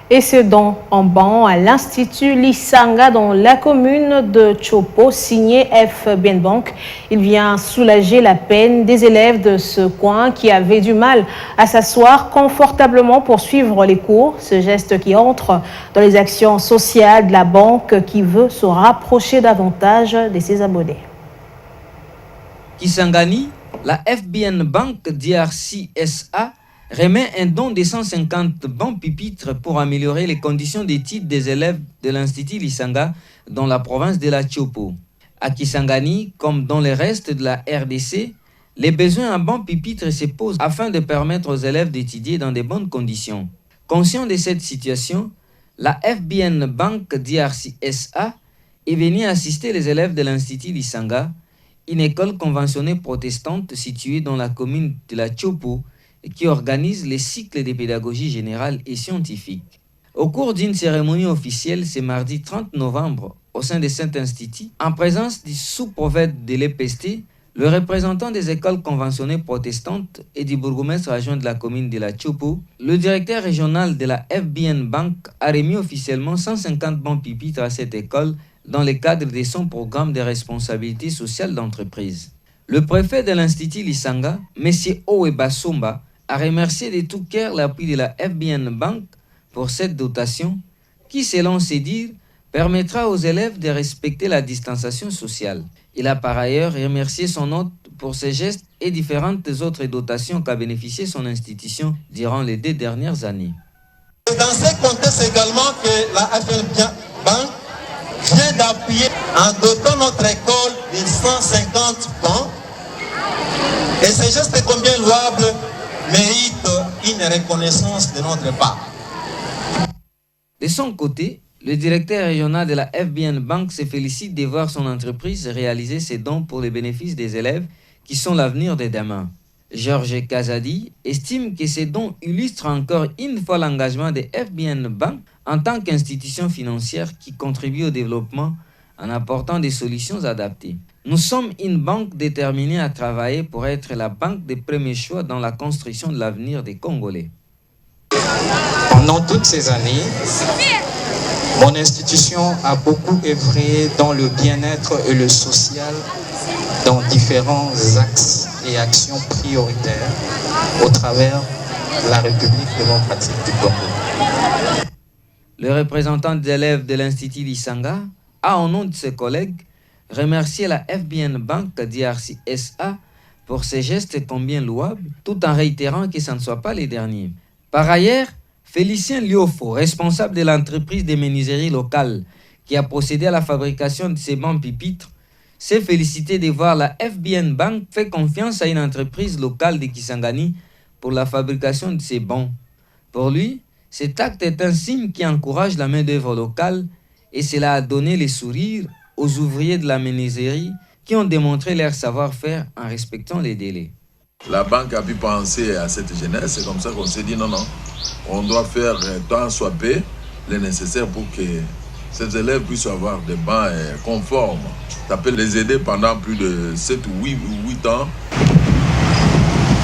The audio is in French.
Et ce don en banc à l'Institut Lisanga dans la commune de Chopo, signé F. Bienbank. Il vient soulager la peine des élèves de ce coin qui avaient du mal à s'asseoir confortablement pour suivre les cours. Ce geste qui entre dans les actions sociales de la banque qui veut se rapprocher davantage de ses abonnés. Kisangani, la FBN Bank DRC SA remet un don de 150 bancs pupitres pour améliorer les conditions d'études des élèves de l'Institut Lisanga dans la province de la Chopo. À Kisangani, comme dans le reste de la RDC, les besoins en bancs pupitres se posent afin de permettre aux élèves d'étudier dans de bonnes conditions. Conscient de cette situation, la FBN Bank DRC SA est venue assister les élèves de l'Institut Lisanga, une école conventionnée protestante située dans la commune de la Chopo, qui organise les cycles de pédagogie générale et scientifique. Au cours d'une cérémonie officielle ce mardi 30 novembre au sein de cet institut, en présence du sous-prophète de l'EPST, le représentant des écoles conventionnées protestantes et du bourgmestre adjoint de la commune de la Chopo, le directeur régional de la FBN Bank a remis officiellement 150 bancs pupitres à cette école dans le cadre de son programme de responsabilité sociale d'entreprise. Le préfet de l'Institut Lisanga, M. Owe Basomba, a remercié de tout cœur l'appui de la FBN Bank pour cette dotation qui, selon ses dires, permettra aux élèves de respecter la distanciation sociale. Il a par ailleurs remercié son hôte pour ses gestes et différentes autres dotations qu'a bénéficié son institution durant les 2 dernières années. Dans ce contexte également que la FBN Bank vient d'appuyer en dotant notre école de 150 bancs. Et ce geste combien louable mérite une reconnaissance de notre part. De son côté, le directeur régional de la FBN Bank se félicite de voir son entreprise réaliser ses dons pour le bénéfice des élèves qui sont l'avenir de demain. Georges Kazadi estime que ces dons illustrent encore une fois l'engagement de FBN Bank en tant qu'institution financière qui contribue au développement en apportant des solutions adaptées. Nous sommes une banque déterminée à travailler pour être la banque de premier choix dans la construction de l'avenir des Congolais. Pendant toutes ces années, mon institution a beaucoup œuvré dans le bien-être et le social dans différents axes et actions prioritaires au travers de la République démocratique du Congo. Le représentant des élèves de l'Institut Lisanga a, au nom de ses collègues, remercié la FBN Bank DRC SA pour ses gestes combien louables, tout en réitérant que ce ne soit pas les derniers. Par ailleurs, Félicien Liofo, responsable de l'entreprise de menuiserie locale qui a procédé à la fabrication de ces bancs pupitres, s'est félicité de voir la FBN Bank faire confiance à une entreprise locale de Kisangani pour la fabrication de ces bancs. Pour lui, cet acte est un signe qui encourage la main-d'œuvre locale et cela a donné les sourires aux ouvriers de la menuiserie qui ont démontré leur savoir-faire en respectant les délais. La banque a pu penser à cette jeunesse, c'est comme ça qu'on s'est dit non, on doit faire tant soit peu le nécessaire pour que ces élèves puissent avoir des bancs conformes. Ça peut les aider pendant plus de 7 ou 8 ans.